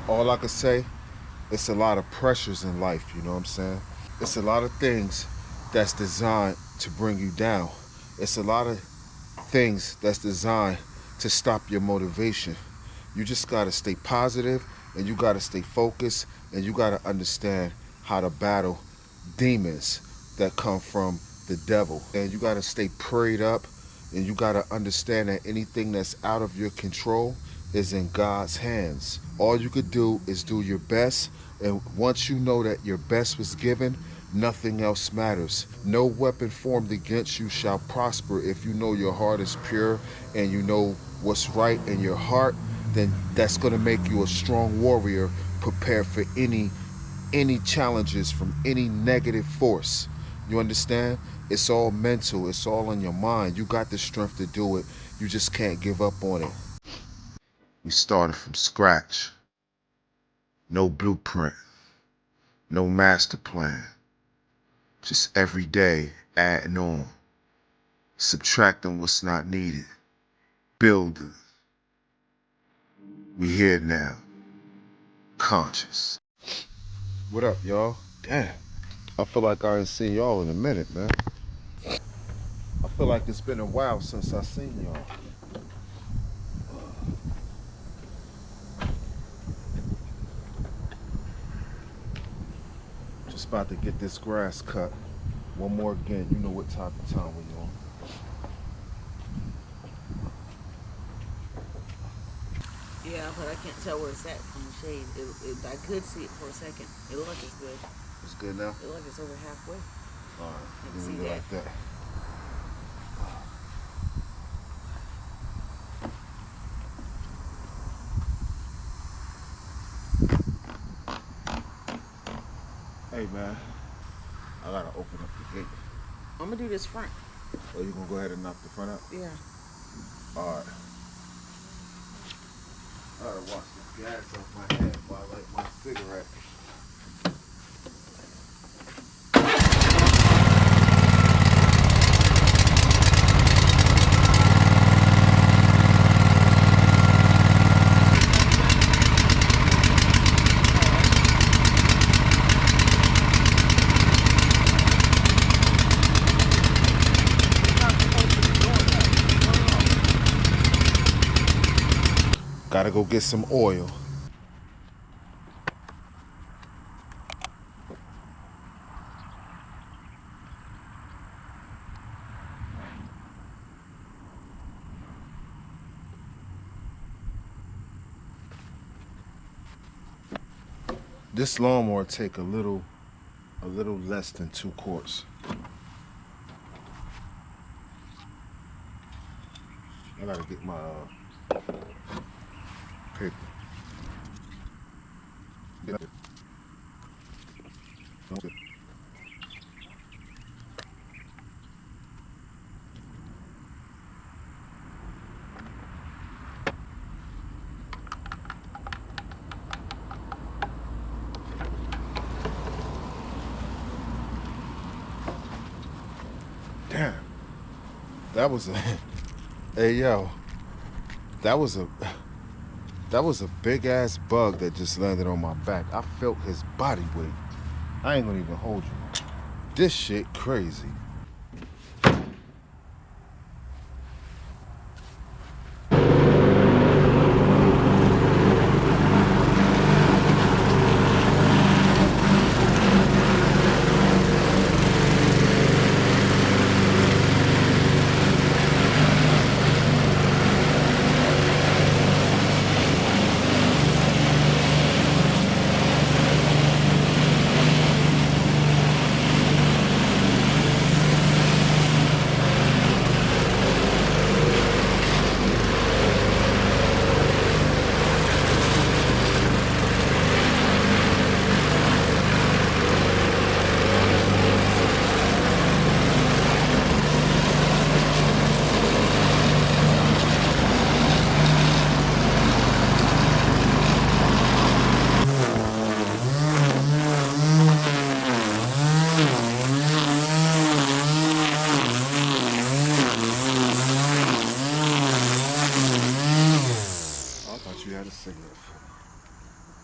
All I could say, it's a lot of pressures in life, you know what I'm saying? It's a lot of things that's designed to bring you down. It's a lot of things that's designed to stop your motivation. You just gotta stay positive and you gotta stay focused and you gotta understand how to battle demons that come from the devil. And you gotta stay prayed up and you gotta understand that anything that's out of your control is in God's hands. All you could do is do your best, and once you know that your best was given, nothing else matters. No weapon formed against you shall prosper. If you know your heart is pure and you know what's right in your heart, then that's going to make you a strong warrior prepared for any challenges from any negative force. You understand? It's all mental. It's all in your mind. You got the strength to do it. You just can't give up on it. We started from scratch. No blueprint. No master plan. Just every day adding on. Subtracting what's not needed. Building. We here now. Conscious. What up, y'all? Damn. I feel like I ain't seen y'all in a minute, man. I feel like it's been a while since I seen y'all. Just about to get this grass cut. One more again. You know what type of time we on. Yeah, but I can't tell where it's at from the shade. I could see it for a second. It looked like it's good. It's good now? It looked like it's over halfway. All right. I can Then see we go that. like that. Hey, man. I gotta open up the gate. I'm gonna do this front. Oh, you gonna go ahead and knock the front out? Yeah. All right. I gotta wash the gas off my hand while I light my cigarette. Gotta go get some oil. This lawnmower take a little less than 2 quarts. I gotta get my paper. Damn. That was a hey yo. That was a big ass bug that just landed on my back. I felt his body weight. I ain't gonna even hold you. This shit crazy.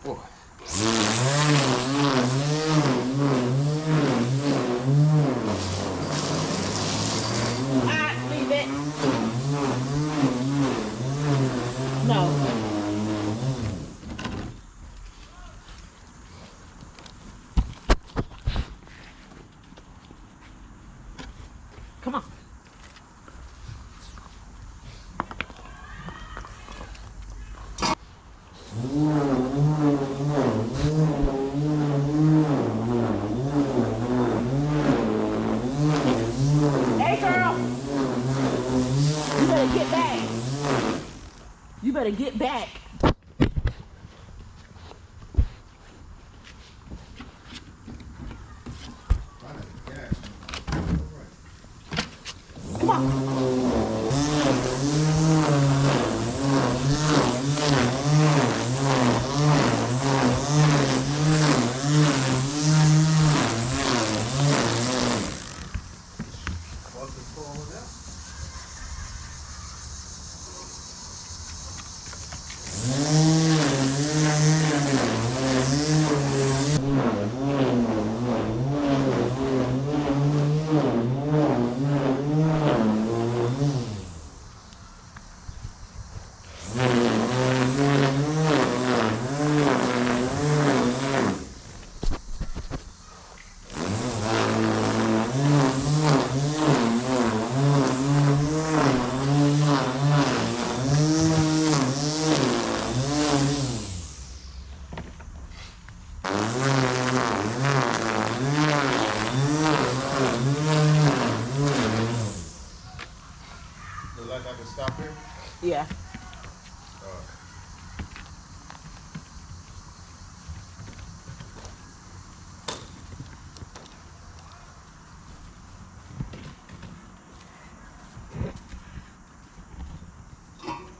Boy. Leave it. No. Come on. Hey, girl. You better get back. You better get back. Come on. Look like I can stop here? Yeah.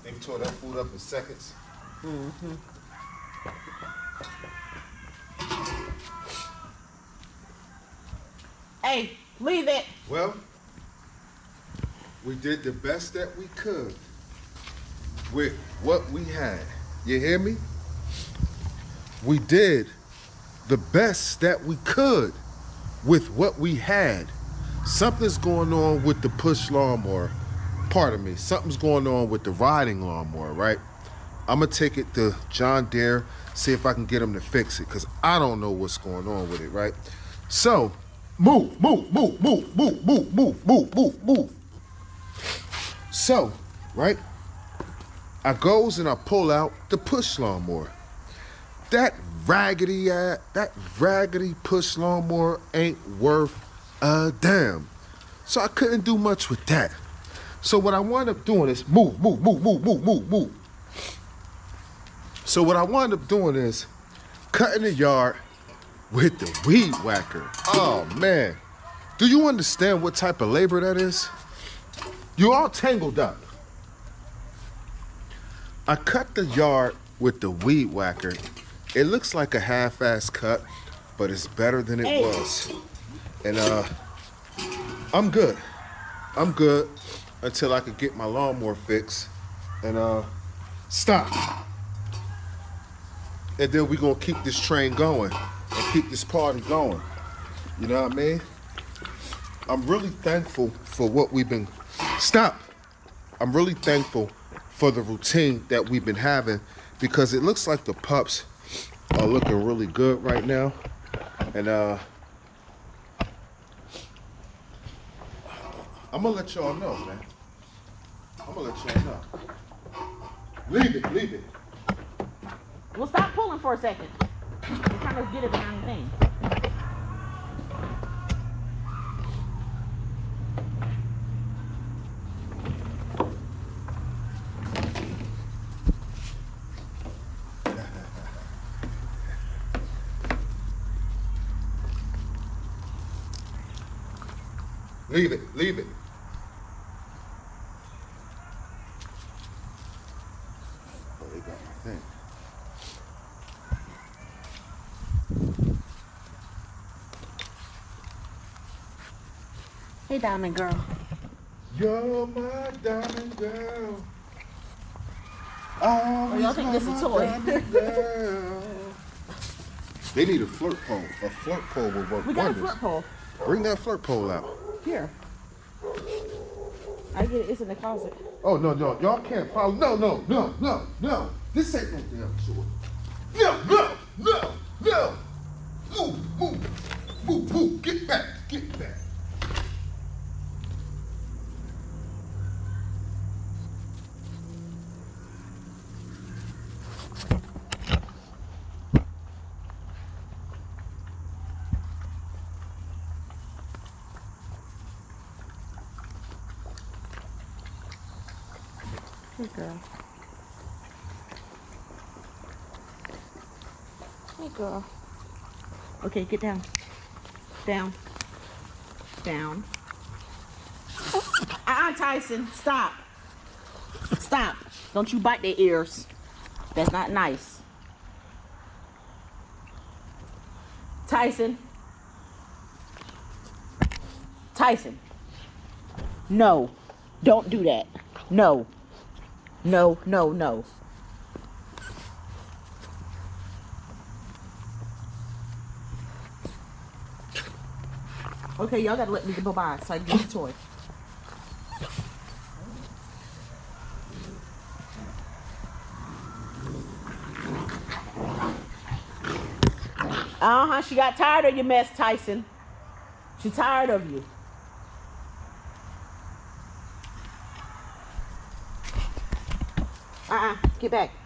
They tore that food up in seconds. Mm-hmm. Hey, leave it. Well, we did the best that we could with what we had. You hear me? We did the best that we could with what we had. Something's going on with the push lawnmower. Pardon me. Something's going on with the riding lawnmower, right? I'm going to take it to John Deere, see if I can get him to fix it, because I don't know what's going on with it, right? So, move. So, right, I goes and I pull out the push lawnmower. That raggedy push lawnmower ain't worth a damn. So I couldn't do much with that. So what I wound up doing is move. So what I wound up doing is cutting the yard with the weed whacker. Oh man, do you understand what type of labor that is? You're all tangled up. I cut the yard with the weed whacker. It looks like a half-ass cut, but it's better than it was. And I'm good. I'm good until I could get my lawnmower fixed and stop. And then we're gonna keep this train going and keep this party going. You know what I mean? I'm really thankful for what we've been, I'm really thankful for the routine that we've been having, because it looks like the pups are looking really good right now. And I'm gonna let y'all know, man. I'm gonna let y'all know. Leave it. Well, stop pulling for a second. I'm trying to get it behind the thing. Leave it. Oh, they got my thing. Hey, diamond girl. You're my diamond girl. Oh, y'all think this is a toy? Girl. They need a flirt pole. A flirt pole will work We got a wonders. flirt pole. Bring that flirt pole out. Here. I get it. It's in the closet. Oh, no, no. Y'all can't follow. No, no, no, no, no. This ain't no damn sword. No, no, no, no. Move, move, move, move. Get back, get back. Hey, girl. Hey, girl. Okay, get down. Down. Down. Tyson, stop. Stop. Don't you bite their ears. That's not nice. Tyson. Tyson. No. Don't do that. No. No, no, no. Okay, y'all gotta let me go by so I can get the toy. She got tired of your mess, Tyson. She's tired of you. Get back.